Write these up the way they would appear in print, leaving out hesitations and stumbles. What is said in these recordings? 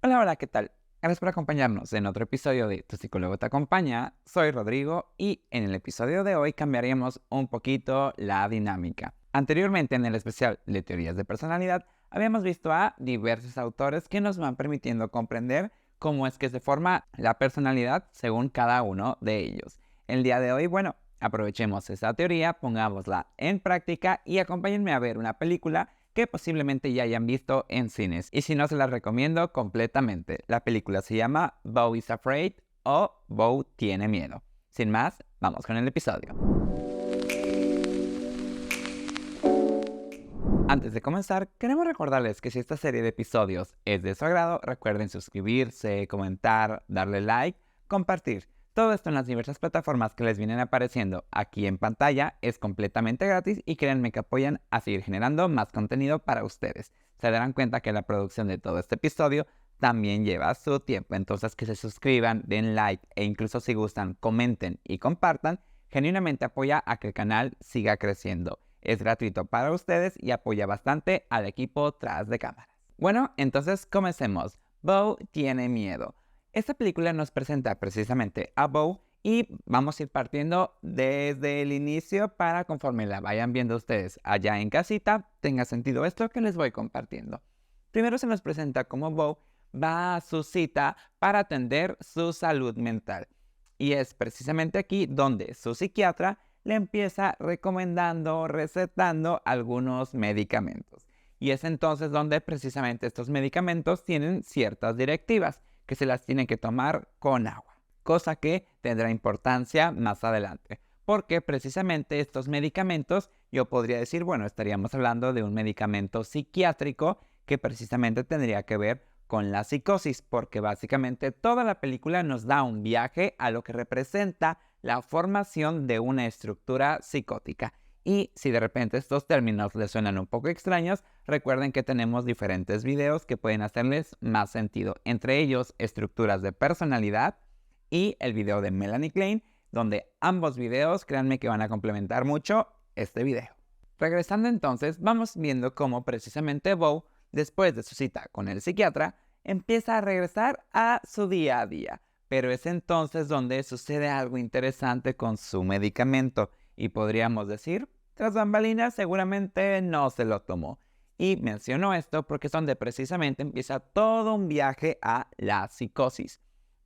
Hola, hola, ¿qué tal? Gracias por acompañarnos en otro episodio de Tu psicólogo te acompaña. Soy Rodrigo y en el episodio de hoy cambiaremos un poquito la dinámica. Anteriormente en el especial de teorías de personalidad habíamos visto a diversos autores que nos van permitiendo comprender cómo es que se forma la personalidad según cada uno de ellos. El día de hoy, bueno, aprovechemos esa teoría, pongámosla en práctica y acompáñenme a ver una película que posiblemente ya hayan visto en cines. Y si no, se las recomiendo completamente. La película se llama Beau is Afraid o Beau tiene miedo. Sin más, vamos con el episodio. Antes de comenzar, queremos recordarles que si esta serie de episodios es de su agrado, recuerden suscribirse, comentar, darle like, compartir. Todo esto en las diversas plataformas que les vienen apareciendo aquí en pantalla es completamente gratis y créanme que apoyan a seguir generando más contenido para ustedes. Se darán cuenta que la producción de todo este episodio también lleva su tiempo, entonces que se suscriban, den like e incluso si gustan, comenten y compartan, genuinamente apoya a que el canal siga creciendo. Es gratuito para ustedes y apoya bastante al equipo tras de cámaras. Bueno, entonces comencemos. Beau tiene miedo. Esta película nos presenta precisamente a Beau y vamos a ir partiendo desde el inicio para conforme la vayan viendo ustedes allá en casita, tenga sentido esto que les voy compartiendo. Primero se nos presenta como Beau va a su cita para atender su salud mental. Y es precisamente aquí donde su psiquiatra le empieza recomendando, recetando algunos medicamentos. Y es entonces donde precisamente estos medicamentos tienen ciertas directivas que se las tienen que tomar con agua, cosa que tendrá importancia más adelante, porque precisamente estos medicamentos, yo podría decir, bueno, estaríamos hablando de un medicamento psiquiátrico que precisamente tendría que ver con la psicosis, porque básicamente toda la película nos da un viaje a lo que representa la formación de una estructura psicótica. Y si de repente estos términos les suenan un poco extraños, recuerden que tenemos diferentes videos que pueden hacerles más sentido, entre ellos estructuras de personalidad y el video de Melanie Klein, donde ambos videos, créanme que van a complementar mucho este video. Regresando entonces, vamos viendo cómo precisamente Beau, después de su cita con el psiquiatra, empieza a regresar a su día a día. Pero es entonces donde sucede algo interesante con su medicamento y podríamos decir, tras bambalinas seguramente no se lo tomó. Y menciono esto porque es donde precisamente empieza todo un viaje a la psicosis.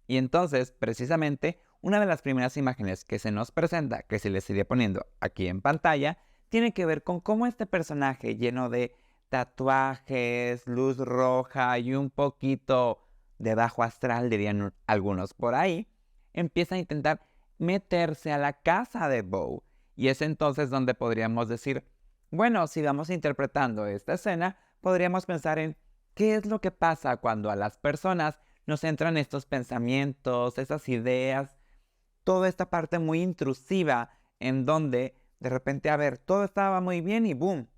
Y entonces, precisamente, una de las primeras imágenes que se nos presenta, que se les iré poniendo aquí en pantalla, tiene que ver con cómo este personaje lleno de tatuajes, luz roja y un poquito de bajo astral, dirían algunos por ahí, empieza a intentar meterse a la casa de Beau. Y es entonces donde podríamos decir, bueno, si vamos interpretando esta escena, podríamos pensar en qué es lo que pasa cuando a las personas nos entran estos pensamientos, esas ideas, toda esta parte muy intrusiva en donde de repente, a ver, todo estaba muy bien y boom,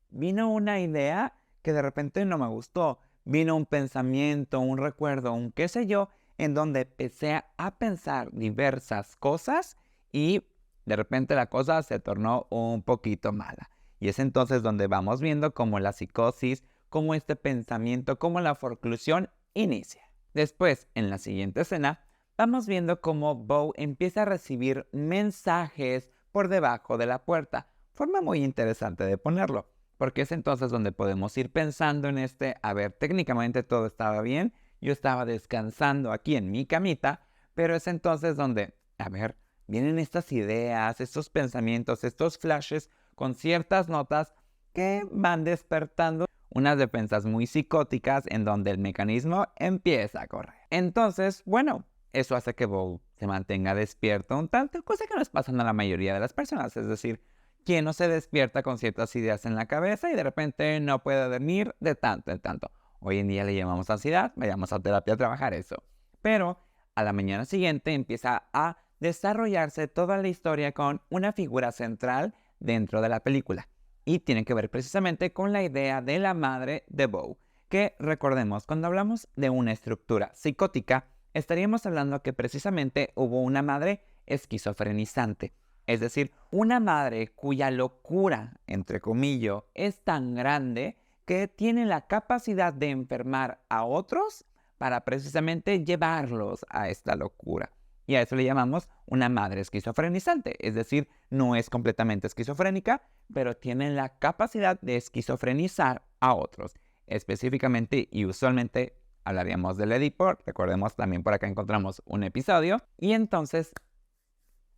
vino una idea que de repente no me gustó. Vino un pensamiento, un recuerdo, un qué sé yo, en donde empecé a pensar diversas cosas y de repente la cosa se tornó un poquito mala. Y es entonces donde vamos viendo cómo la psicosis, cómo este pensamiento, cómo la forclusión inicia. Después, en la siguiente escena, vamos viendo cómo Beau empieza a recibir mensajes por debajo de la puerta. Forma muy interesante de ponerlo, porque es entonces donde podemos ir pensando en a ver, técnicamente todo estaba bien, yo estaba descansando aquí en mi camita, pero es entonces donde, a ver, vienen estas ideas, estos pensamientos, estos flashes con ciertas notas que van despertando unas defensas muy psicóticas en donde el mecanismo empieza a correr. Entonces, bueno, eso hace que Beau se mantenga despierto un tanto, cosa que no es pasando a la mayoría de las personas, es decir, quien no se despierta con ciertas ideas en la cabeza y de repente no puede dormir de tanto en tanto. Hoy en día le llamamos ansiedad, vayamos a terapia a trabajar eso. Pero a la mañana siguiente empieza a desarrollarse toda la historia con una figura central dentro de la película. Y tiene que ver precisamente con la idea de la madre de Beau, que recordemos, cuando hablamos de una estructura psicótica, estaríamos hablando que precisamente hubo una madre esquizofrenizante. Es decir, una madre cuya locura, entre comillas, es tan grande que tiene la capacidad de enfermar a otros para precisamente llevarlos a esta locura. Y a eso le llamamos una madre esquizofrenizante, es decir, no es completamente esquizofrénica, pero tiene la capacidad de esquizofrenizar a otros. Específicamente y usualmente hablaríamos del Edipo, recordemos también por acá encontramos un episodio, y entonces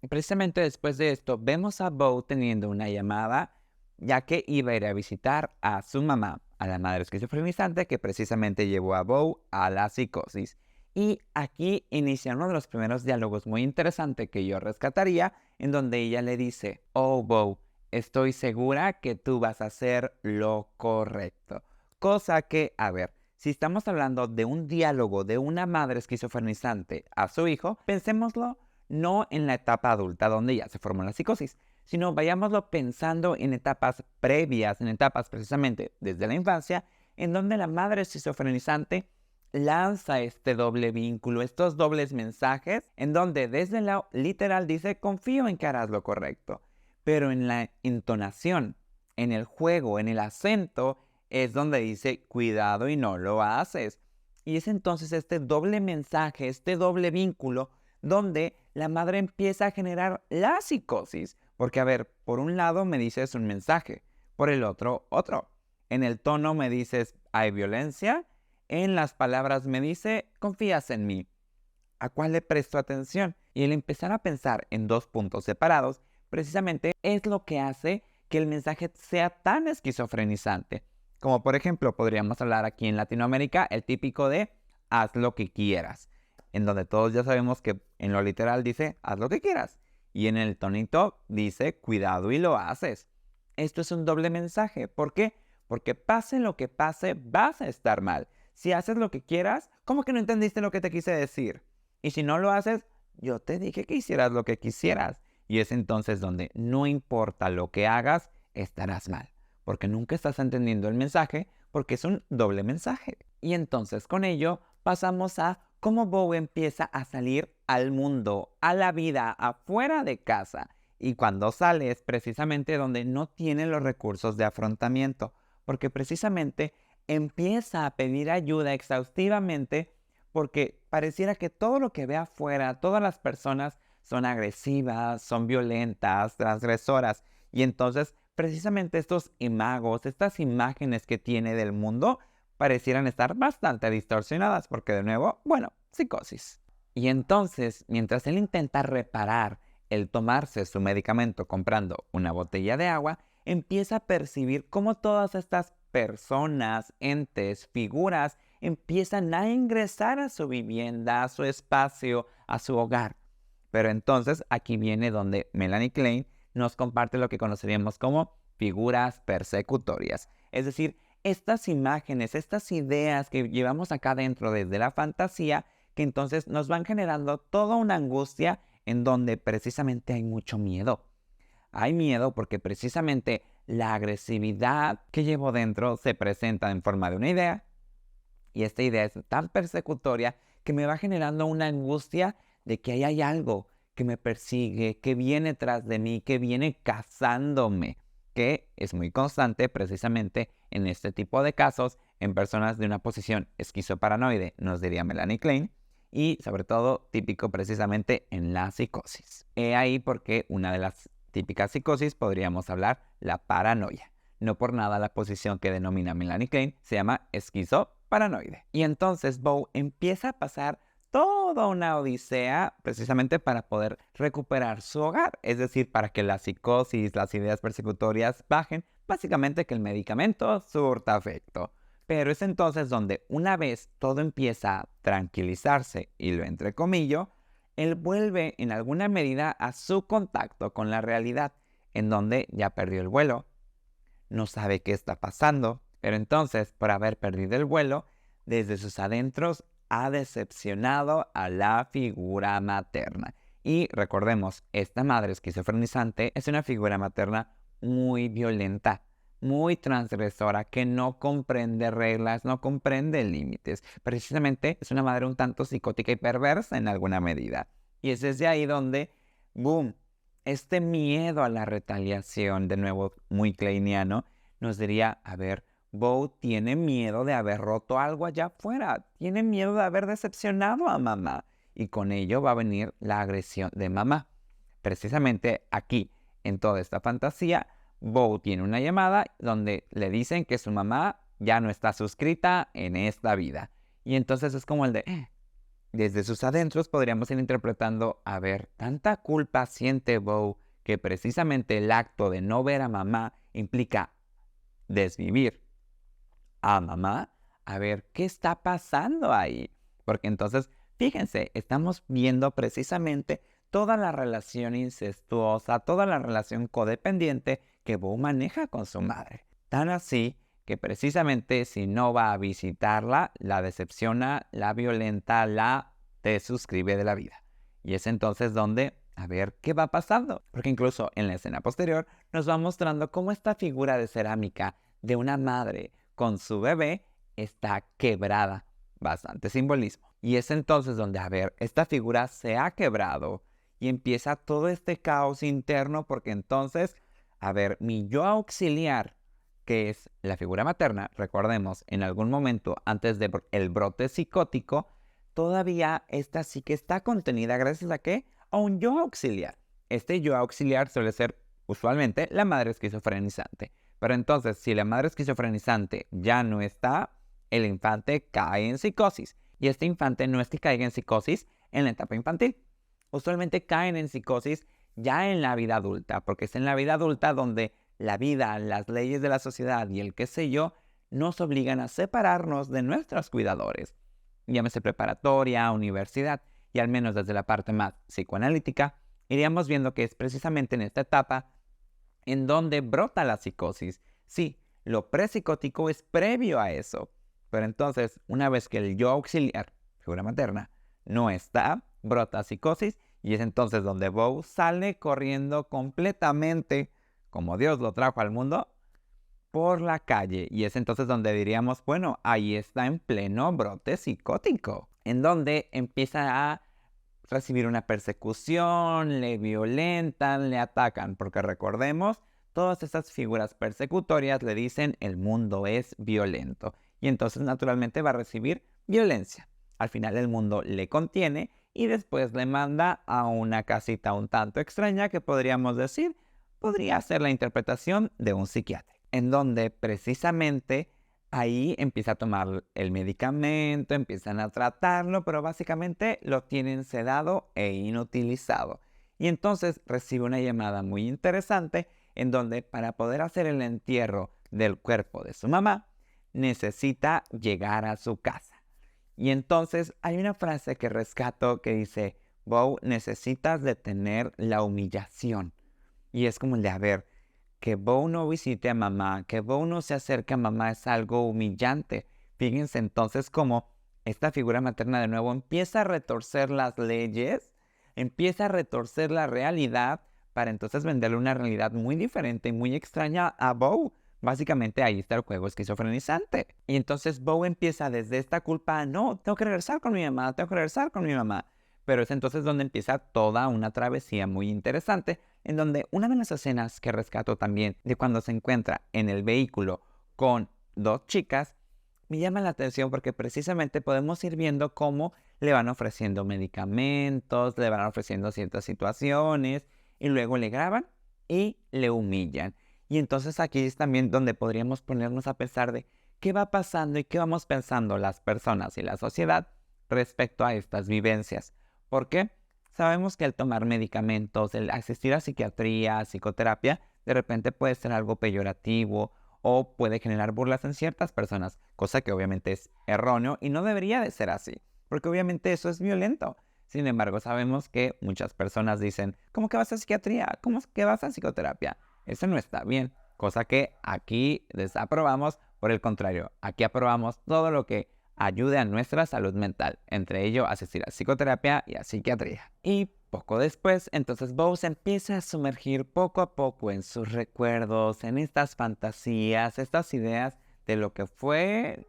precisamente después de esto vemos a Bo teniendo una llamada, ya que iba a ir a visitar a su mamá, a la madre esquizofrenizante que precisamente llevó a Bo a la psicosis. Y aquí inicia uno de los primeros diálogos muy interesantes que yo rescataría, en donde ella le dice: "Oh, Bo, estoy segura que tú vas a hacer lo correcto". Cosa que, a ver, si estamos hablando de un diálogo de una madre esquizofrenizante a su hijo, pensémoslo no en la etapa adulta donde ya se formó la psicosis, sino vayámoslo pensando en etapas previas, en etapas precisamente desde la infancia, en donde la madre esquizofrenizante lanza este doble vínculo, estos dobles mensajes, en donde desde el lado literal dice: confío en que harás lo correcto, pero en la entonación, en el juego, en el acento, es donde dice: cuidado y no lo haces. Y es entonces este doble mensaje, este doble vínculo, donde la madre empieza a generar la psicosis. Porque, a ver, por un lado me dices un mensaje, por el otro, otro. En el tono me dices: hay violencia. En las palabras me dice: confías en mí. ¿A cuál le presto atención? Y el empezar a pensar en dos puntos separados, precisamente es lo que hace que el mensaje sea tan esquizofrenizante. Como por ejemplo, podríamos hablar aquí en Latinoamérica, el típico de haz lo que quieras, en donde todos ya sabemos que en lo literal dice haz lo que quieras, y en el tonito dice cuidado y lo haces. Esto es un doble mensaje. ¿Por qué? Porque pase lo que pase, vas a estar mal. Si haces lo que quieras, ¿cómo que no entendiste lo que te quise decir? Y si no lo haces, yo te dije que hicieras lo que quisieras. Y es entonces donde no importa lo que hagas, estarás mal. Porque nunca estás entendiendo el mensaje, porque es un doble mensaje. Y entonces con ello pasamos a cómo Bo empieza a salir al mundo, a la vida, afuera de casa. Y cuando sale es precisamente donde no tiene los recursos de afrontamiento, porque precisamente empieza a pedir ayuda exhaustivamente, porque pareciera que todo lo que ve afuera, todas las personas son agresivas, son violentas, transgresoras. Y entonces precisamente estos imagos, estas imágenes que tiene del mundo, parecieran estar bastante distorsionadas, porque de nuevo, bueno, psicosis. Y entonces, mientras él intenta reparar el tomarse su medicamento comprando una botella de agua, empieza a percibir cómo todas estas personas, entes, figuras empiezan a ingresar a su vivienda, a su espacio, a su hogar. Pero entonces aquí viene donde Melanie Klein nos comparte lo que conoceríamos como figuras persecutorias. Es decir, estas imágenes, estas ideas que llevamos acá dentro desde la fantasía, que entonces nos van generando toda una angustia en donde precisamente hay mucho miedo. Hay miedo porque precisamente la agresividad que llevo dentro se presenta en forma de una idea, y esta idea es tan persecutoria que me va generando una angustia de que ahí hay algo que me persigue, que viene tras de mí, que viene cazándome, que es muy constante precisamente en este tipo de casos en personas de una posición esquizoparanoide, nos diría Melanie Klein, y sobre todo típico precisamente en la psicosis. He ahí porque una de las típicas psicosis podríamos hablar la paranoia. No por nada la posición que denomina Melanie Klein se llama esquizoparanoide. Y entonces Bo empieza a pasar toda una odisea precisamente para poder recuperar su hogar, es decir, para que la psicosis, las ideas persecutorias bajen, básicamente que el medicamento surta efecto. Pero es entonces donde una vez todo empieza a tranquilizarse, y lo entrecomillo, él vuelve en alguna medida a su contacto con la realidad, en donde ya perdió el vuelo, no sabe qué está pasando, pero entonces, por haber perdido el vuelo, desde sus adentros ha decepcionado a la figura materna. Y recordemos, esta madre esquizofrenizante es una figura materna muy violenta, muy transgresora, que no comprende reglas, no comprende límites. Precisamente es una madre un tanto psicótica y perversa en alguna medida. Y es desde ahí donde, boom, este miedo a la retaliación, de nuevo muy kleiniano, nos diría: a ver, Bo tiene miedo de haber roto algo allá afuera, tiene miedo de haber decepcionado a mamá y con ello va a venir la agresión de mamá. Precisamente aquí, en toda esta fantasía, Bo tiene una llamada donde le dicen que su mamá ya no está suscrita en esta vida. Y entonces es como el de, desde sus adentros podríamos ir interpretando, a ver, tanta culpa siente Bo que precisamente el acto de no ver a mamá implica desvivir a mamá. A ver, ¿qué está pasando ahí? Porque entonces, fíjense, estamos viendo precisamente toda la relación incestuosa, toda la relación codependiente que Bo maneja con su madre. Tan así que precisamente si no va a visitarla, la decepciona, la violenta, la desuscribe de la vida. Y es entonces donde, a ver qué va pasando. Porque incluso en la escena posterior nos va mostrando cómo esta figura de cerámica de una madre con su bebé está quebrada. Bastante simbolismo. Y es entonces donde, a ver, esta figura se ha quebrado y empieza todo este caos interno porque entonces, a ver, mi yo auxiliar, que es la figura materna, recordemos, en algún momento antes del brote psicótico, todavía esta sí que está contenida gracias a ¿qué? A un yo auxiliar. Este yo auxiliar suele ser usualmente la madre esquizofrenizante. Pero entonces, si la madre esquizofrenizante ya no está, el infante cae en psicosis. Y este infante no es que caiga en psicosis en la etapa infantil. Usualmente caen en psicosis ya en la vida adulta, porque es en la vida adulta donde la vida, las leyes de la sociedad y el qué sé yo, nos obligan a separarnos de nuestros cuidadores. Llámese preparatoria, universidad, y al menos desde la parte más psicoanalítica, iríamos viendo que es precisamente en esta etapa en donde brota la psicosis. Sí, lo prepsicótico es previo a eso. Pero entonces, una vez que el yo auxiliar, figura materna, no está, brota psicosis y es entonces donde Bo sale corriendo completamente, como Dios lo trajo al mundo, por la calle. Y es entonces donde diríamos, bueno, ahí está en pleno brote psicótico, en donde empieza a recibir una persecución, le violentan, le atacan, porque recordemos, todas estas figuras persecutorias le dicen el mundo es violento y entonces naturalmente va a recibir violencia. Al final el mundo le contiene y después le manda a una casita un tanto extraña que podríamos decir podría ser la interpretación de un psiquiatra, en donde precisamente ahí empieza a tomar el medicamento, empiezan a tratarlo, pero básicamente lo tienen sedado e inutilizado. Y entonces recibe una llamada muy interesante en donde para poder hacer el entierro del cuerpo de su mamá, necesita llegar a su casa. Y entonces hay una frase que rescato que dice, Bo, necesitas detener la humillación. Y es como el de, a ver, que Bo no visite a mamá, que Bo no se acerque a mamá es algo humillante. Fíjense entonces cómo esta figura materna de nuevo empieza a retorcer las leyes, empieza a retorcer la realidad para entonces venderle una realidad muy diferente y muy extraña a Bo. Básicamente ahí está el juego esquizofrenizante. Y entonces Bo empieza desde esta culpa, no, tengo que regresar con mi mamá, tengo que regresar con mi mamá. Pero es entonces donde empieza toda una travesía muy interesante, en donde una de las escenas que rescato también de cuando se encuentra en el vehículo con dos chicas, me llama la atención porque precisamente podemos ir viendo cómo le van ofreciendo medicamentos, le van ofreciendo ciertas situaciones y luego le graban y le humillan. Y entonces aquí es también donde podríamos ponernos a pensar de qué va pasando y qué vamos pensando las personas y la sociedad respecto a estas vivencias. ¿Por qué? Sabemos que el tomar medicamentos, el asistir a psiquiatría, psicoterapia, de repente puede ser algo peyorativo o puede generar burlas en ciertas personas, cosa que obviamente es erróneo y no debería de ser así, porque obviamente eso es violento. Sin embargo, sabemos que muchas personas dicen, ¿cómo que vas a psiquiatría? ¿Cómo que vas a psicoterapia? Eso no está bien, cosa que aquí desaprobamos. Por el contrario, aquí aprobamos todo lo que ayude a nuestra salud mental, entre ello asistir a psicoterapia y a psiquiatría. Y poco después, entonces Bo se empieza a sumergir poco a poco en sus recuerdos, en estas fantasías, estas ideas de lo que fue,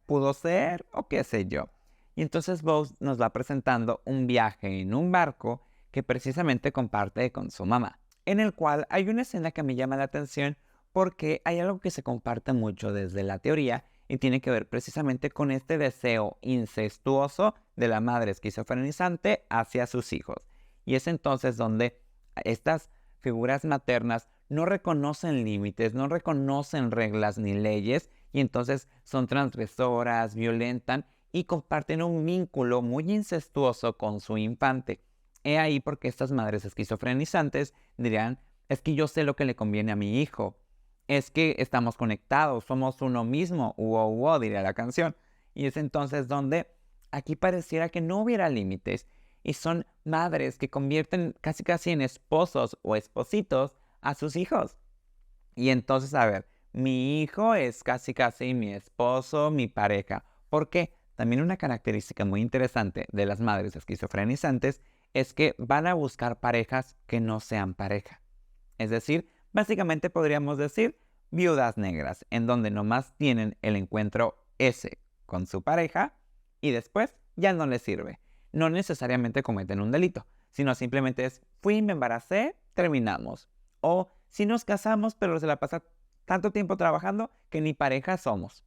pudo ser o qué sé yo. Y entonces Bo nos va presentando un viaje en un barco que precisamente comparte con su mamá, en el cual hay una escena que me llama la atención porque hay algo que se comparte mucho desde la teoría y tiene que ver precisamente con este deseo incestuoso de la madre esquizofrenizante hacia sus hijos. Y es entonces donde estas figuras maternas no reconocen límites, no reconocen reglas ni leyes, y entonces son transgresoras, violentan y comparten un vínculo muy incestuoso con su infante. He ahí porque estas madres esquizofrenizantes dirán, es que yo sé lo que le conviene a mi hijo, es que estamos conectados, somos uno mismo, diría la canción. Y es entonces donde aquí pareciera que no hubiera límites, y son madres que convierten casi en esposos o espositos a sus hijos. Y entonces, a ver, mi hijo es casi mi esposo, mi pareja. ¿Por qué? También una característica muy interesante de las madres esquizofrenizantes es que van a buscar parejas que no sean pareja. Es decir, básicamente podríamos decir viudas negras, en donde nomás tienen el encuentro ese con su pareja y después ya no les sirve. No necesariamente cometen un delito, sino simplemente es, fui, me embaracé, terminamos. O si nos casamos, pero se la pasa tanto tiempo trabajando que ni pareja somos,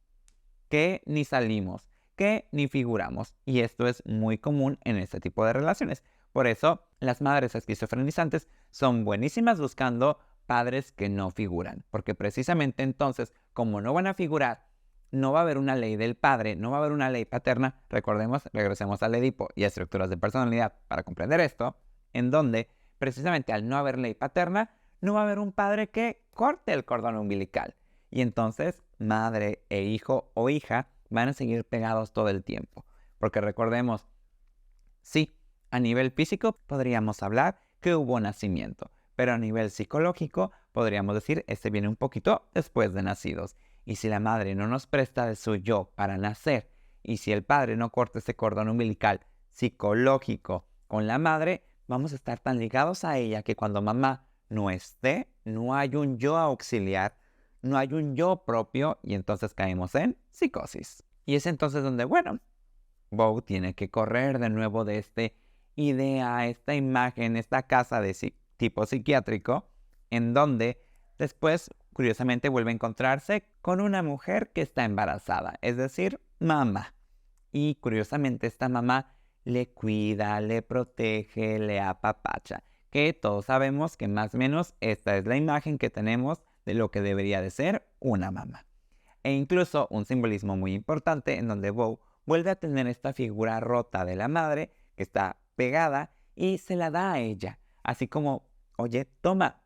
que ni salimos, que ni figuramos. Y esto es muy común en este tipo de relaciones. Por eso, las madres esquizofrenizantes son buenísimas buscando padres que no figuran. Porque precisamente entonces, como no van a figurar, no va a haber una ley del padre, no va a haber una ley paterna. Recordemos, regresemos al Edipo y a estructuras de personalidad para comprender esto, en donde precisamente al no haber ley paterna, no va a haber un padre que corte el cordón umbilical. Y entonces, madre e hijo o hija van a seguir pegados todo el tiempo. Porque recordemos, sí, a nivel físico podríamos hablar que hubo nacimiento, pero a nivel psicológico podríamos decir este viene un poquito después de nacidos. Y si la madre no nos presta de su yo para nacer, y si el padre no corta ese cordón umbilical psicológico con la madre, vamos a estar tan ligados a ella que cuando mamá no esté, no hay un yo auxiliar, no hay un yo propio, y entonces caemos en psicosis. Y es entonces donde, bueno, Bo tiene que correr de nuevo de esta idea, esta imagen, esta casa de tipo psiquiátrico, en donde después, curiosamente, vuelve a encontrarse con una mujer que está embarazada, es decir, mamá. Y curiosamente esta mamá le cuida, le protege, le apapacha, que todos sabemos que más o menos esta es la imagen que tenemos de lo que debería de ser una mamá. E incluso un simbolismo muy importante en donde Bo vuelve a tener esta figura rota de la madre que está pegada y se la da a ella. Así como, oye, toma,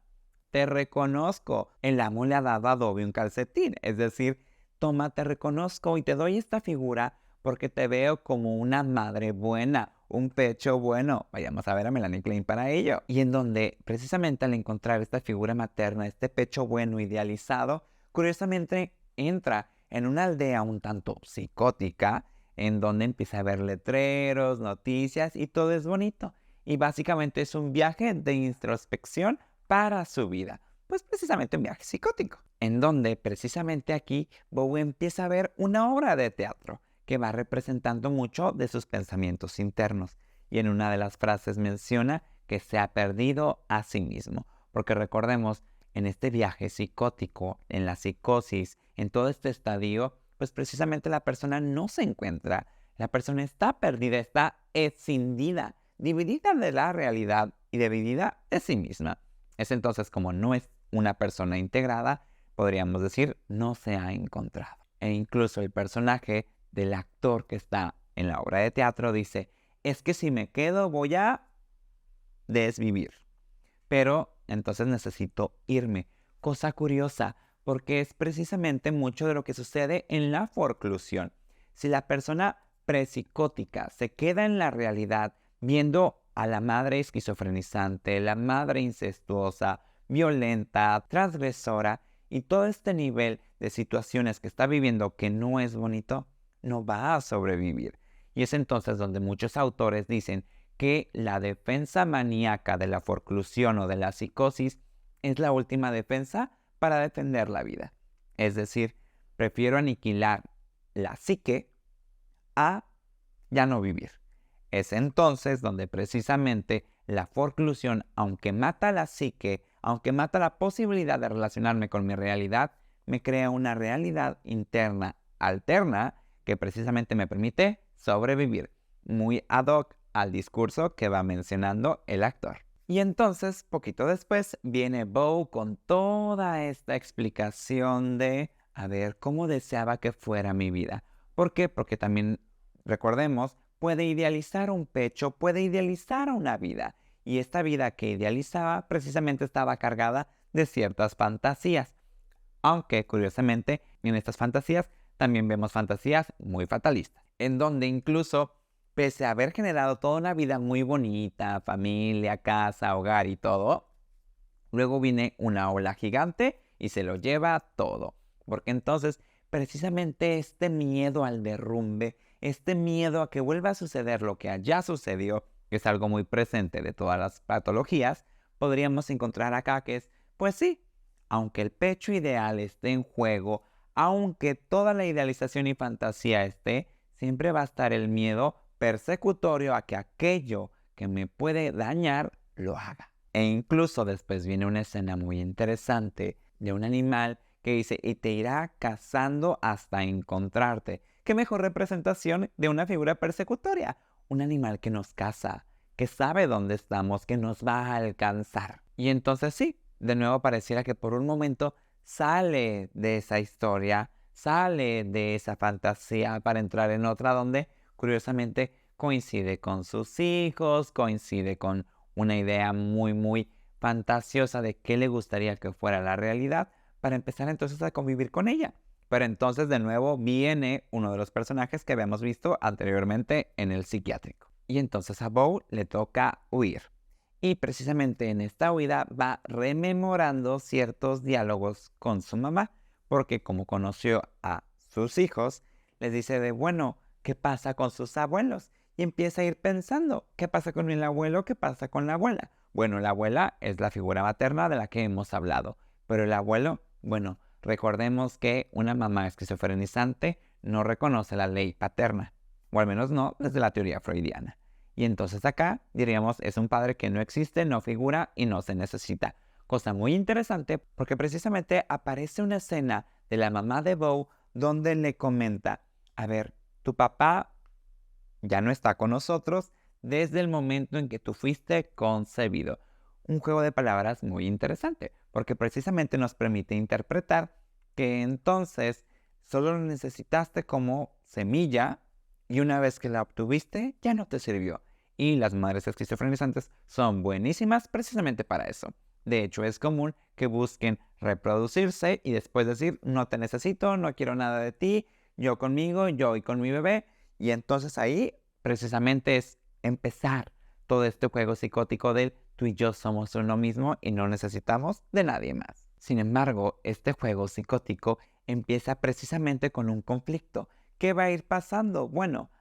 te reconozco. El amo le ha dado a Dobby un calcetín. Es decir, toma, te reconozco y te doy esta figura porque te veo como una madre buena, un pecho bueno. Vayamos a ver a Melanie Klein para ello. Y en donde, precisamente al encontrar esta figura materna, este pecho bueno idealizado, curiosamente entra en una aldea un tanto psicótica, en donde empieza a ver letreros, noticias y todo es bonito. Y básicamente es un viaje de introspección para su vida. Pues precisamente un viaje psicótico. En donde precisamente aquí Bowie empieza a ver una obra de teatro que va representando mucho de sus pensamientos internos. Y en una de las frases menciona que se ha perdido a sí mismo. Porque recordemos, en este viaje psicótico, en la psicosis, en todo este estadio, pues precisamente la persona no se encuentra. La persona está perdida, está escindida, dividida de la realidad y dividida de sí misma. Es entonces como no es una persona integrada, podríamos decir, no se ha encontrado. E incluso el personaje del actor que está en la obra de teatro dice, es que si me quedo voy a desvivir. Pero entonces necesito irme. Cosa curiosa, porque es precisamente mucho de lo que sucede en la forclusión. Si la persona prepsicótica se queda en la realidad viendo a la madre esquizofrenizante, la madre incestuosa, violenta, transgresora y todo este nivel de situaciones que está viviendo que no es bonito, no va a sobrevivir. Y es entonces donde muchos autores dicen que la defensa maníaca de la forclusión o de la psicosis es la última defensa para defender la vida. Es decir, prefiero aniquilar la psique a ya no vivir. Es entonces donde precisamente la forclusión, aunque mata la psique, aunque mata la posibilidad de relacionarme con mi realidad, me crea una realidad interna alterna que precisamente me permite sobrevivir, muy ad hoc al discurso que va mencionando el actor. Y entonces, poquito después, viene Bo con toda esta explicación de, a ver, cómo deseaba que fuera mi vida. ¿Por qué? Porque también, recordemos, puede idealizar un pecho, puede idealizar una vida. Y esta vida que idealizaba precisamente estaba cargada de ciertas fantasías. Aunque, curiosamente, en estas fantasías también vemos fantasías muy fatalistas, en donde incluso, pese a haber generado toda una vida muy bonita, familia, casa, hogar y todo, luego viene una ola gigante y se lo lleva todo. Porque entonces, precisamente este miedo al derrumbe, este miedo a que vuelva a suceder lo que allá sucedió, que es algo muy presente de todas las patologías, podríamos encontrar acá que es, pues sí, aunque el pecho ideal esté en juego, aunque toda la idealización y fantasía esté, siempre va a estar el miedo persecutorio a que aquello que me puede dañar lo haga. E incluso después viene una escena muy interesante de un animal que dice, y te irá cazando hasta encontrarte. ¿Qué mejor representación de una figura persecutoria? Un animal que nos caza, que sabe dónde estamos, que nos va a alcanzar. Y entonces sí, de nuevo pareciera que por un momento sale de esa historia, sale de esa fantasía para entrar en otra donde curiosamente coincide con sus hijos, coincide con una idea muy fantasiosa de qué le gustaría que fuera la realidad para empezar entonces a convivir con ella. Pero entonces de nuevo viene uno de los personajes que habíamos visto anteriormente en el psiquiátrico. Y entonces a Bo le toca huir. Y precisamente en esta huida va rememorando ciertos diálogos con su mamá, porque como conoció a sus hijos, les dice de, bueno, ¿qué pasa con sus abuelos? Y empieza a ir pensando, ¿qué pasa con el abuelo? ¿Qué pasa con la abuela? Bueno, la abuela es la figura materna de la que hemos hablado, pero el abuelo, bueno, recordemos que una mamá esquizofrenizante no reconoce la ley paterna, o al menos no desde la teoría freudiana. Y entonces acá, diríamos, es un padre que no existe, no figura y no se necesita. Cosa muy interesante porque precisamente aparece una escena de la mamá de Bo donde le comenta, a ver, tu papá ya no está con nosotros desde el momento en que tú fuiste concebido. Un juego de palabras muy interesante porque precisamente nos permite interpretar que entonces solo lo necesitaste como semilla y una vez que la obtuviste ya no te sirvió. Y las madres esquizofrenizantes son buenísimas precisamente para eso. De hecho, es común que busquen reproducirse y después decir, no te necesito, no quiero nada de ti, yo conmigo, yo y con mi bebé. Y entonces ahí precisamente es empezar todo este juego psicótico del tú y yo somos uno mismo y no necesitamos de nadie más. Sin embargo, este juego psicótico empieza precisamente con un conflicto. ¿Qué va a ir pasando? Bueno,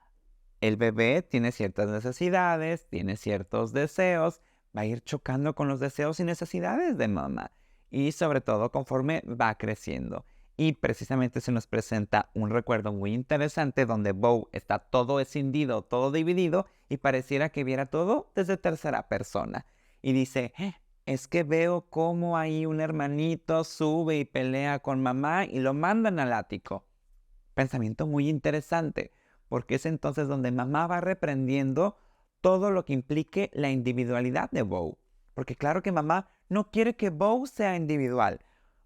el bebé tiene ciertas necesidades, tiene ciertos deseos, va a ir chocando con los deseos y necesidades de mamá. Y sobre todo conforme va creciendo. Y precisamente se nos presenta un recuerdo muy interesante donde Bo está todo escindido, todo dividido y pareciera que viera todo desde tercera persona. Y dice, es que veo cómo ahí un hermanito sube y pelea con mamá y lo mandan al ático. Pensamiento muy interesante, porque es entonces donde mamá va reprendiendo todo lo que implique la individualidad de Bo. Porque claro que mamá no quiere que Bo sea individual.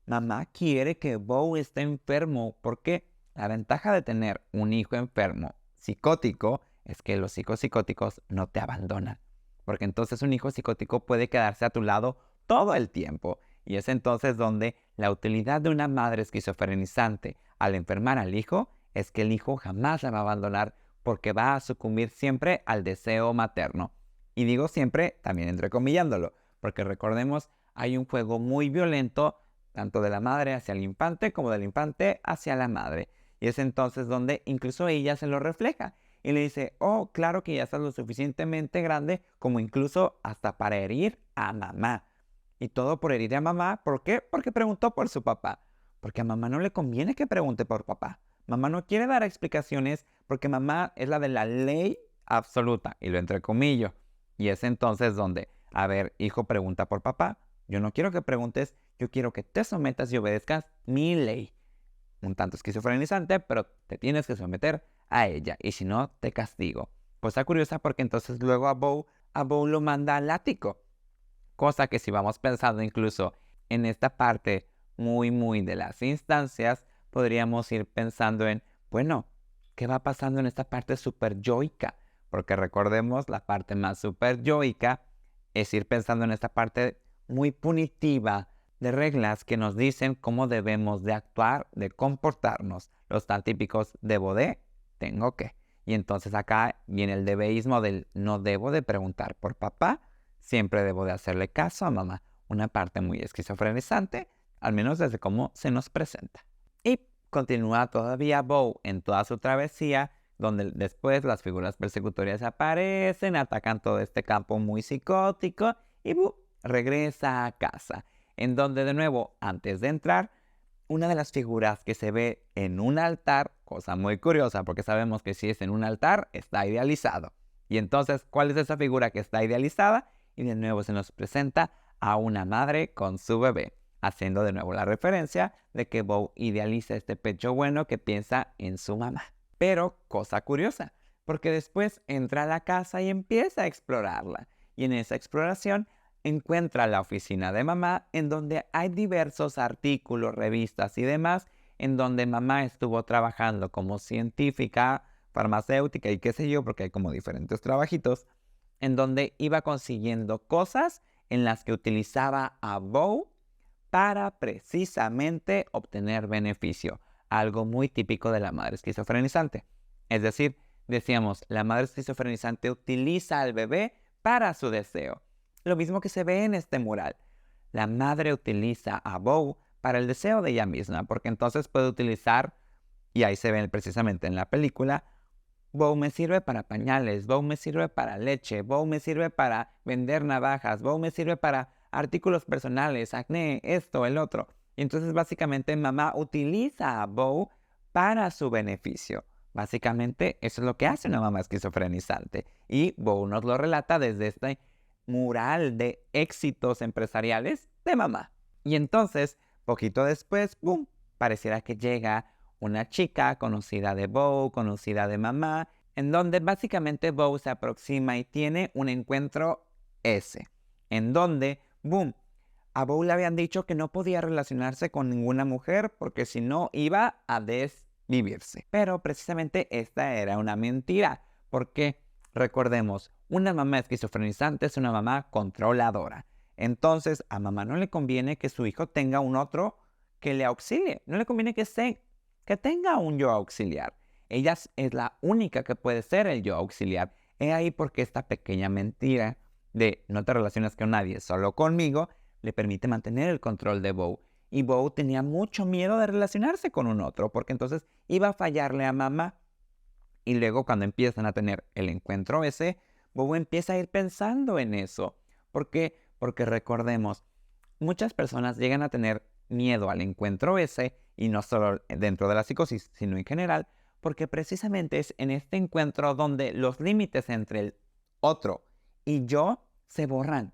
Mamá quiere que Bo esté enfermo, porque la ventaja de tener un hijo enfermo psicótico es que los hijos psicóticos no te abandonan. Porque entonces un hijo psicótico puede quedarse a tu lado todo el tiempo. Y es entonces donde la utilidad de una madre esquizofrenizante al enfermar al hijo es que el hijo jamás la va a abandonar porque va a sucumbir siempre al deseo materno. Y digo siempre, también entrecomillándolo, porque recordemos, hay un juego muy violento tanto de la madre hacia el infante como del infante hacia la madre. Y es entonces donde incluso ella se lo refleja. Y le dice, oh, claro que ya estás lo suficientemente grande como incluso hasta para herir a mamá. Y todo por herir a mamá. ¿Por qué? Porque preguntó por su papá. Porque a mamá no le conviene que pregunte por papá. Mamá no quiere dar explicaciones porque mamá es la de la ley absoluta. Y lo entrecomillo. Y es entonces donde, a ver, hijo pregunta por papá. yo no quiero que preguntes, yo quiero que te sometas y obedezcas mi ley. Un tanto esquizofrenizante, pero te tienes que someter a ella, y si no, te castigo. Cosa curiosa porque entonces luego a Bo lo manda al ático. Cosa que si vamos pensando incluso en esta parte muy de las instancias, podríamos ir pensando en, bueno, ¿qué va pasando en esta parte super yoica? Porque recordemos, la parte más super yoica es ir pensando en esta parte muy punitiva de reglas que nos dicen cómo debemos de actuar, de comportarnos. Los tan típicos debo de, tengo que. Y entonces acá viene el debeísmo del no debo de preguntar por papá, siempre debo de hacerle caso a mamá. Una parte muy esquizofrenizante, al menos desde cómo se nos presenta. Y continúa todavía Bo en toda su travesía, donde después las figuras persecutorias aparecen, atacan todo este campo muy psicótico y regresa a casa, en donde de nuevo, antes de entrar, una de las figuras que se ve en un altar, cosa muy curiosa porque sabemos que si es en un altar, está idealizado. Y entonces, ¿cuál es esa figura que está idealizada? Y de nuevo se nos presenta a una madre con su bebé, haciendo de nuevo la referencia de que Bo idealiza este pecho bueno que piensa en su mamá. Pero, cosa curiosa, porque después entra a la casa y empieza a explorarla. Y en esa exploración encuentra la oficina de mamá, en donde hay diversos artículos, revistas y demás, en donde mamá estuvo trabajando como científica, farmacéutica y qué sé yo, porque hay como diferentes trabajitos, en donde iba consiguiendo cosas en las que utilizaba a Bo para precisamente obtener beneficio, algo muy típico de la madre esquizofrenizante. Es decir, decíamos, la madre esquizofrenizante utiliza al bebé para su deseo. Lo mismo que se ve en este mural. La madre utiliza a Bo para el deseo de ella misma, porque entonces puede utilizar, y ahí se ve precisamente en la película, Bo me sirve para pañales, Bo me sirve para leche, Bo me sirve para vender navajas, Bo me sirve para artículos personales, acné, esto, el otro. Y entonces básicamente mamá utiliza a Bo para su beneficio. Básicamente eso es lo que hace una mamá esquizofrenizante. Y Bo nos lo relata desde este mural de éxitos empresariales de mamá. Y entonces, poquito después, ¡pum!, pareciera que llega una chica conocida de Bo, conocida de mamá, en donde básicamente Bo se aproxima y tiene un encuentro ese, en donde, boom, a Bo le habían dicho que no podía relacionarse con ninguna mujer porque si no iba a desvivirse. Pero precisamente esta era una mentira, porque recordemos, una mamá esquizofrenizante es una mamá controladora. Entonces a mamá no le conviene que su hijo tenga un otro que le auxilie, no le conviene que tenga un yo auxiliar. Ella es la única que puede ser el yo auxiliar. He ahí porque esta pequeña mentira de no te relacionas con nadie, solo conmigo, le permite mantener el control de Bo. Y Bo tenía mucho miedo de relacionarse con un otro, porque entonces iba a fallarle a mamá. Y luego cuando empiezan a tener el encuentro ese, Bo empieza a ir pensando en eso. ¿Por qué? Porque recordemos, muchas personas llegan a tener miedo al encuentro ese, y no solo dentro de la psicosis, sino en general, porque precisamente es en este encuentro donde los límites entre el otro y yo se borran.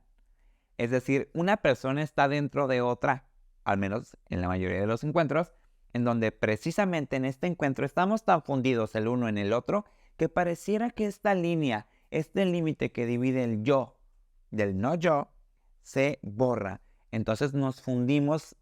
Es decir, una persona está dentro de otra, al menos en la mayoría de los encuentros, en donde precisamente en este encuentro estamos tan fundidos el uno en el otro que pareciera que esta línea, este límite que divide el yo del no yo, se borra. Entonces nos fundimos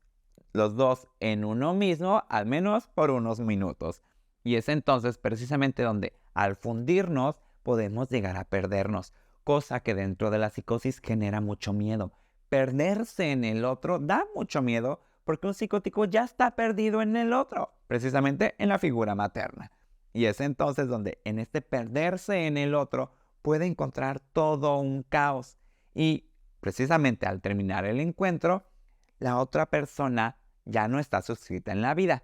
los dos en uno mismo, al menos por unos minutos. Y es entonces precisamente donde al fundirnos podemos llegar a perdernos, cosa que dentro de la psicosis genera mucho miedo. Perderse en el otro da mucho miedo porque un psicótico ya está perdido en el otro, precisamente en la figura materna. Y es entonces donde en este perderse en el otro puede encontrar todo un caos. Y precisamente al terminar el encuentro, la otra persona ya no está suscrita en la vida.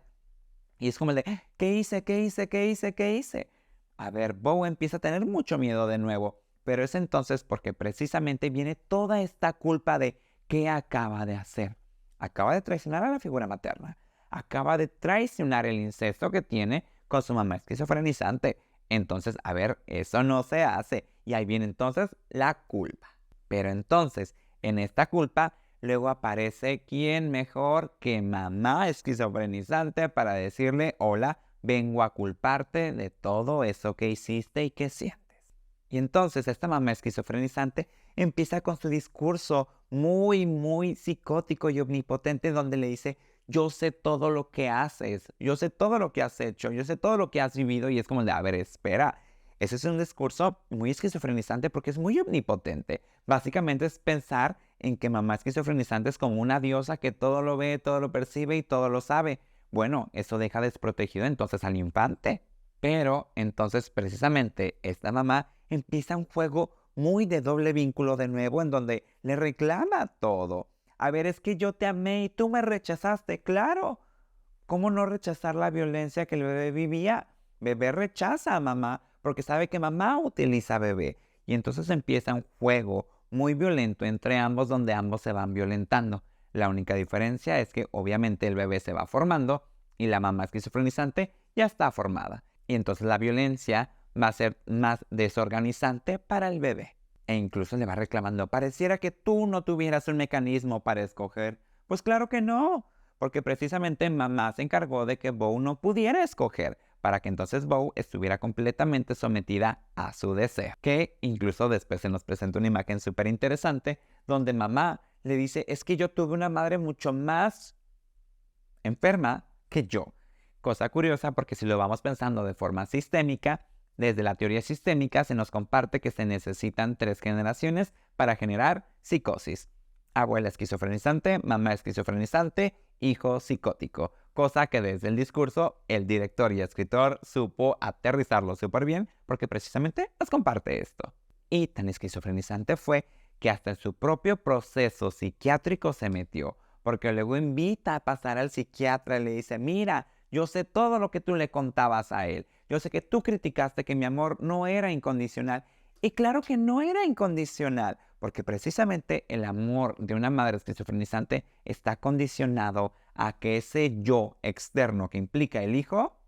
Y es como el de, ¿qué hice? ¿Qué hice? ¿Qué hice? ¿Qué hice? A ver, Bo empieza a tener mucho miedo de nuevo. Pero es entonces porque precisamente viene toda esta culpa de ¿qué acaba de hacer? Acaba de traicionar a la figura materna. Acaba de traicionar el incesto que tiene con su mamá esquizofrenizante. Entonces, a ver, eso no se hace. Y ahí viene entonces la culpa. Pero entonces, en esta culpa, luego aparece quién mejor que mamá esquizofrenizante para decirle, hola, vengo a culparte de todo eso que hiciste y que sientes. Y entonces esta mamá esquizofrenizante empieza con su discurso muy psicótico y omnipotente donde le dice, yo sé todo lo que haces, yo sé todo lo que has hecho, yo sé todo lo que has vivido y es como de, a ver, espera. Ese es un discurso muy esquizofrenizante porque es muy omnipotente. Básicamente es pensar en que mamá esquizofrenizante es como una diosa que todo lo ve, todo lo percibe y todo lo sabe. Bueno, eso deja desprotegido entonces al infante. Pero entonces precisamente esta mamá empieza un juego muy de doble vínculo de nuevo en donde le reclama todo. A ver, es que yo te amé y tú me rechazaste, claro. ¿Cómo no rechazar la violencia que el bebé vivía? Bebé rechaza a mamá porque sabe que mamá utiliza a bebé. Y entonces empieza un juego muy violento entre ambos donde ambos se van violentando. La única diferencia es que obviamente el bebé se va formando y la mamá esquizofrenizante ya está formada. Y entonces la violencia va a ser más desorganizante para el bebé. E incluso le va reclamando, pareciera que tú no tuvieras un mecanismo para escoger. Pues claro que no, porque precisamente mamá se encargó de que Bo no pudiera escoger, para que entonces Bo estuviera completamente sometida a su deseo. Que incluso después se nos presenta una imagen súper interesante, donde mamá le dice, es que yo tuve una madre mucho más enferma que yo. Cosa curiosa porque si lo vamos pensando de forma sistémica, desde la teoría sistémica se nos comparte que se necesitan 3 generaciones para generar psicosis. Abuela esquizofrenizante, mamá esquizofrenizante, hijo psicótico. Cosa que desde el discurso el director y escritor supo aterrizarlo súper bien porque precisamente nos comparte esto. Y tan esquizofrenizante fue que hasta en su propio proceso psiquiátrico se metió, porque luego invita a pasar al psiquiatra y le dice, mira, yo sé todo lo que tú le contabas a él. Yo sé que tú criticaste que mi amor no era incondicional. Y claro que no era incondicional, porque precisamente el amor de una madre esquizofrenizante está condicionado a que ese yo externo que implica el hijo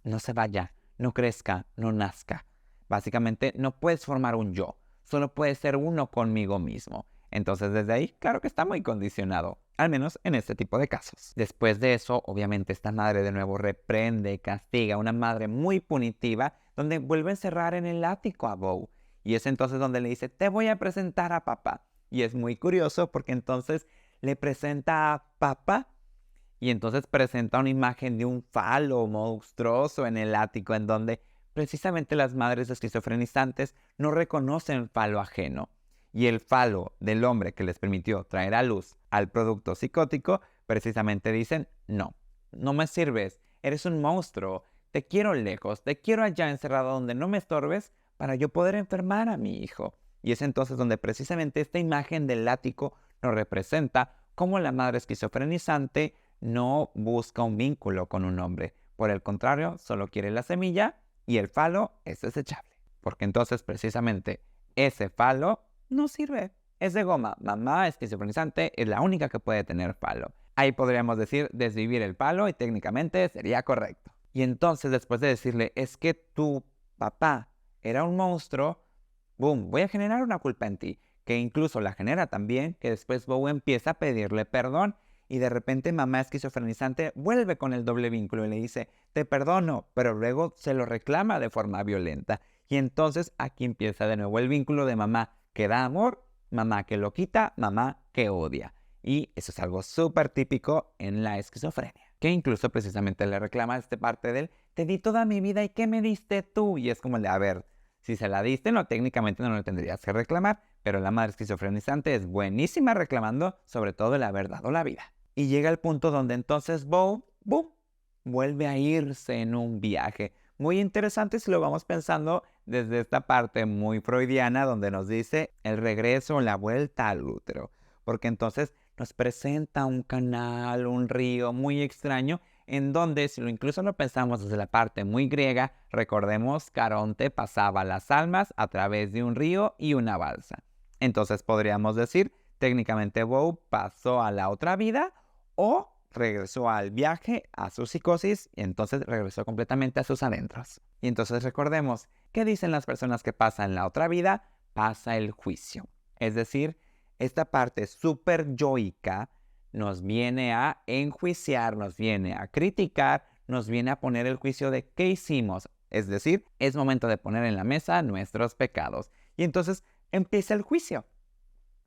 no se vaya, no crezca, no nazca. Básicamente no puedes formar un yo, solo puedes ser uno conmigo mismo. Entonces desde ahí, claro que está muy condicionado, al menos en este tipo de casos. Después de eso, obviamente esta madre de nuevo reprende, castiga, una madre muy punitiva, donde vuelve a encerrar en el ático a Bo. Y es entonces donde le dice, te voy a presentar a papá. Y es muy curioso porque entonces le presenta a papá y entonces presenta una imagen de un falo monstruoso en el ático en donde precisamente las madres esquizofrenizantes no reconocen falo ajeno. Y el falo del hombre que les permitió traer a luz al producto psicótico, precisamente dicen, no, no me sirves, eres un monstruo, te quiero lejos, te quiero allá encerrado donde no me estorbes para yo poder enfermar a mi hijo. Y es entonces donde precisamente esta imagen del ático nos representa cómo la madre esquizofrenizante no busca un vínculo con un hombre. Por el contrario, solo quiere la semilla y el falo es desechable. Porque entonces precisamente ese falo no sirve. Es de goma. Mamá esquizofrenizante es la única que puede tener falo. Ahí podríamos decir desvivir el palo y técnicamente sería correcto. Y entonces después de decirle es que tu papá era un monstruo, boom, voy a generar una culpa en ti. Que incluso la genera también, que después Bo empieza a pedirle perdón y de repente mamá esquizofrenizante vuelve con el doble vínculo y le dice, te perdono, pero luego se lo reclama de forma violenta. Y entonces aquí empieza de nuevo el vínculo de mamá que da amor, mamá que lo quita, mamá que odia. Y eso es algo súper típico en la esquizofrenia. Que incluso precisamente le reclama a esta parte de él, te di toda mi vida y ¿qué me diste tú? Y es como el de, a ver, si se la diste, no, técnicamente no lo tendrías que reclamar, pero la madre esquizofrenizante es buenísima reclamando sobre todo el haber dado la vida. Y llega el punto donde entonces Bo, boom, vuelve a irse en un viaje. Muy interesante si lo vamos pensando desde esta parte muy freudiana donde nos dice el regreso o la vuelta al útero. Porque entonces nos presenta un canal, un río muy extraño en donde, si lo incluso lo pensamos desde la parte muy griega, recordemos, Caronte pasaba las almas a través de un río y una balsa. Entonces podríamos decir, técnicamente Bo pasó a la otra vida o regresó al viaje, a su psicosis, y entonces regresó completamente a sus adentros. Y entonces recordemos, ¿qué dicen las personas que pasan la otra vida? Pasa el juicio. Es decir, esta parte súper yoica nos viene a enjuiciar, nos viene a criticar, nos viene a poner el juicio de qué hicimos. Es decir, es momento de poner en la mesa nuestros pecados. Y entonces empieza el juicio,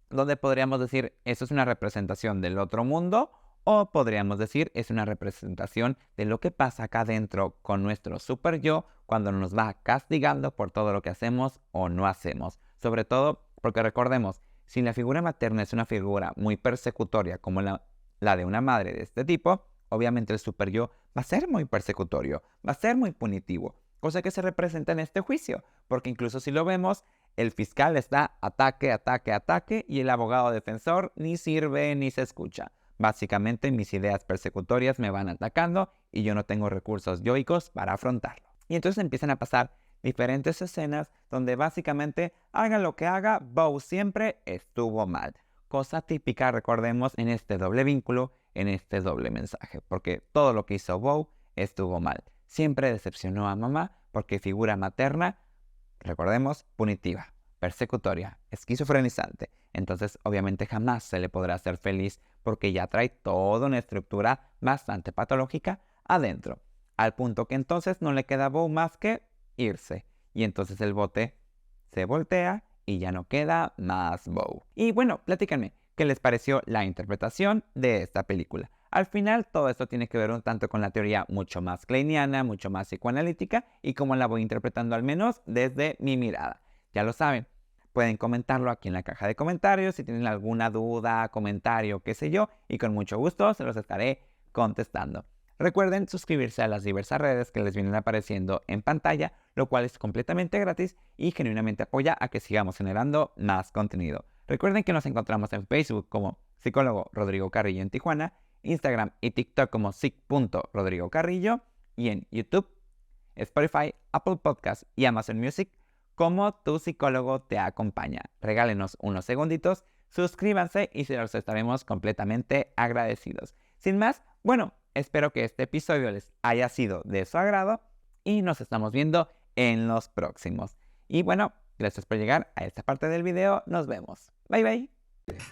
donde podríamos decir, eso es una representación del otro mundo, o podríamos decir, es una representación de lo que pasa acá adentro con nuestro super yo cuando nos va castigando por todo lo que hacemos o no hacemos. Sobre todo porque recordemos, si la figura materna es una figura muy persecutoria como la de una madre de este tipo, obviamente el super yo va a ser muy persecutorio, va a ser muy punitivo, cosa que se representa en este juicio, porque incluso si lo vemos, el fiscal está ataque, ataque, ataque y el abogado defensor ni sirve ni se escucha. Básicamente mis ideas persecutorias me van atacando y yo no tengo recursos yoicos para afrontarlo. Y entonces empiezan a pasar diferentes escenas donde básicamente haga lo que haga, Bow siempre estuvo mal. Cosa típica, recordemos, en este doble vínculo, en este doble mensaje, porque todo lo que hizo Bow estuvo mal. Siempre decepcionó a mamá porque figura materna, recordemos, punitiva, persecutoria, esquizofrenizante. Entonces, obviamente jamás se le podrá hacer feliz porque ya trae toda una estructura bastante patológica adentro. Al punto que entonces no le queda a Bow más que irse. Y entonces el bote se voltea y ya no queda más Bow. Y bueno, platícanme, ¿qué les pareció la interpretación de esta película? Al final, todo esto tiene que ver un tanto con la teoría mucho más kleiniana, mucho más psicoanalítica y cómo la voy interpretando al menos desde mi mirada. Ya lo saben, pueden comentarlo aquí en la caja de comentarios si tienen alguna duda, comentario, qué sé yo, y con mucho gusto se los estaré contestando. Recuerden suscribirse a las diversas redes que les vienen apareciendo en pantalla, lo cual es completamente gratis y genuinamente apoya a que sigamos generando más contenido. Recuerden que nos encontramos en Facebook como Psicólogo Rodrigo Carrillo en Tijuana, Instagram y TikTok como psic.rodrigocarrillo y en YouTube, Spotify, Apple Podcasts y Amazon Music como Tu Psicólogo Te Acompaña. Regálenos unos segunditos, suscríbanse y se los estaremos completamente agradecidos. Sin más, bueno, espero que este episodio les haya sido de su agrado y nos estamos viendo en los próximos. Y bueno, gracias por llegar a esta parte del video. Nos vemos. Bye bye.